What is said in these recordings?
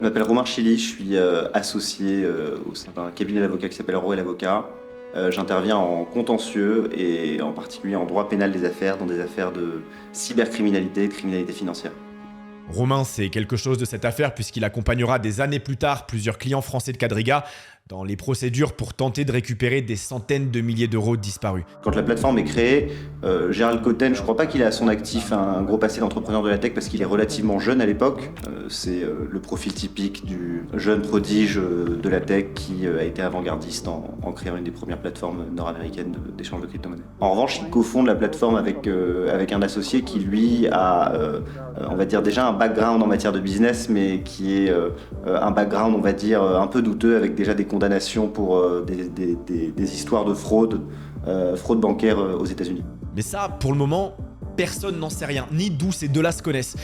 Je m'appelle Romain Chili, je suis associé au sein d'un cabinet d'avocats qui s'appelle Roux et l'avocat. J'interviens en contentieux et en particulier en droit pénal des affaires, dans des affaires de cybercriminalité et de criminalité financière. Romain sait quelque chose de cette affaire puisqu'il accompagnera des années plus tard plusieurs clients français de Quadriga dans les procédures pour tenter de récupérer des centaines de milliers d'euros disparus. Quand la plateforme est créée, Gérald Cotten, je ne crois pas qu'il ait à son actif un gros passé d'entrepreneur de la tech parce qu'il est relativement jeune à l'époque. C'est le profil typique du jeune prodige de la tech qui a été avant-gardiste en créant une des premières plateformes nord-américaines d'échange de crypto-monnaies. En revanche, il cofonde la plateforme avec un associé qui lui a, on va dire déjà un background en matière de business, mais qui est un background, on va dire, un peu douteux avec déjà des condamnations pour des histoires de fraude bancaire aux États-Unis. Mais ça, pour le moment, personne n'en sait rien, ni d'où ces deux-là se connaissent.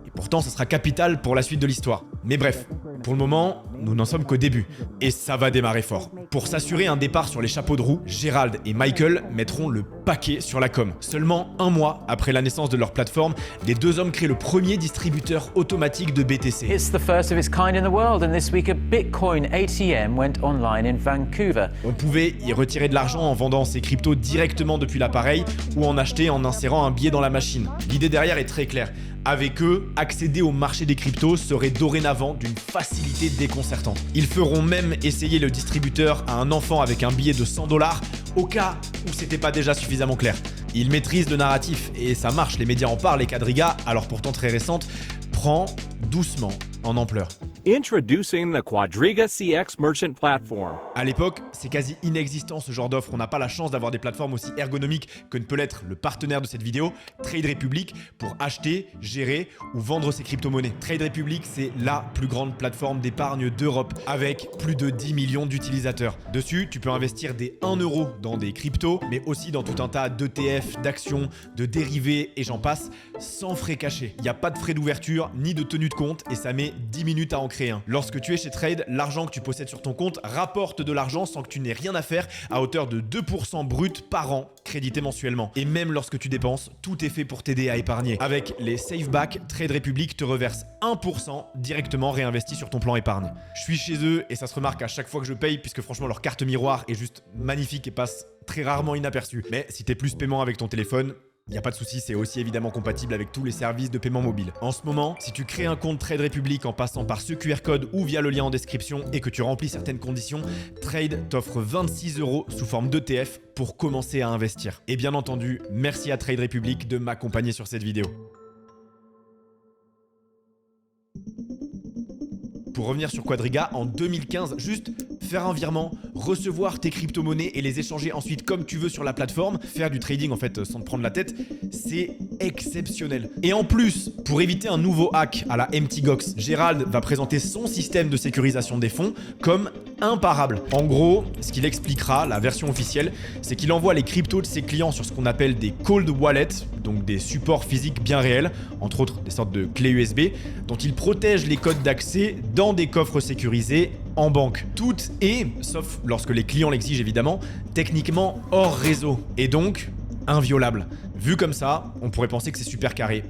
Et pourtant, ça sera capital pour la suite de l'histoire. Mais bref, pour le moment, nous n'en sommes qu'au début. Et ça va démarrer fort. Pour s'assurer un départ sur les chapeaux de roue, Gérald et Michael mettront le paquet sur la com. Seulement un mois après la naissance de leur plateforme, les deux hommes créent le premier distributeur automatique de BTC. It's the first of its kind in the world, and this week a Bitcoin ATM went online in Vancouver. On pouvait y retirer de l'argent en vendant ses cryptos directement depuis l'appareil ou en acheter en insérant un billet dans la machine. L'idée derrière est très claire. Avec eux, accéder au marché des cryptos serait dorénavant d'une facilité déconcertante. Ils feront même essayer le distributeur à un enfant avec un billet de 100 $, au cas où c'était pas déjà suffisamment clair. Ils maîtrisent le narratif et ça marche, les médias en parlent et Quadriga, alors pourtant très récente, prend doucement en ampleur. Introducing the Quadriga CX Merchant Platform. À l'époque, c'est quasi inexistant ce genre d'offre. On n'a pas la chance d'avoir des plateformes aussi ergonomiques que ne peut l'être le partenaire de cette vidéo, Trade Republic, pour acheter, gérer ou vendre ses crypto-monnaies. Trade Republic, c'est la plus grande plateforme d'épargne d'Europe, avec plus de 10 millions d'utilisateurs. Dessus, tu peux investir des 1 € dans des cryptos, mais aussi dans tout un tas d'ETF, d'actions, de dérivés et j'en passe, sans frais cachés. Il n'y a pas de frais d'ouverture ni de tenue de compte et ça met 10 minutes à en créer un. Lorsque tu es chez Trade, l'argent que tu possèdes sur ton compte rapporte de l'argent sans que tu n'aies rien à faire à hauteur de 2% brut par an, crédité mensuellement. Et même lorsque tu dépenses, tout est fait pour t'aider à épargner. Avec les SafeBack, Trade Republic te reverse 1% directement réinvesti sur ton plan épargne. Je suis chez eux et ça se remarque à chaque fois que je paye puisque franchement leur carte miroir est juste magnifique et passe très rarement inaperçue. Mais si t'es plus paiement avec ton téléphone, il n'y a pas de souci, c'est aussi évidemment compatible avec tous les services de paiement mobile. En ce moment, si tu crées un compte Trade Republic en passant par ce QR code ou via le lien en description et que tu remplis certaines conditions, Trade t'offre 26 € sous forme d'ETF pour commencer à investir. Et bien entendu, merci à Trade Republic de m'accompagner sur cette vidéo. Pour revenir sur Quadriga, en 2015, juste faire un virement, recevoir tes crypto-monnaies et les échanger ensuite comme tu veux sur la plateforme, faire du trading en fait sans te prendre la tête, c'est exceptionnel. Et en plus, pour éviter un nouveau hack à la Mt. Gox, Gérald va présenter son système de sécurisation des fonds comme imparable. En gros, ce qu'il expliquera, la version officielle, c'est qu'il envoie les cryptos de ses clients sur ce qu'on appelle des cold wallets, donc des supports physiques bien réels, entre autres des sortes de clés USB, dont il protège les codes d'accès dans des coffres sécurisés en banque. Tout est, sauf lorsque les clients l'exigent évidemment, techniquement hors réseau et donc inviolable. Vu comme ça, on pourrait penser que c'est super carré.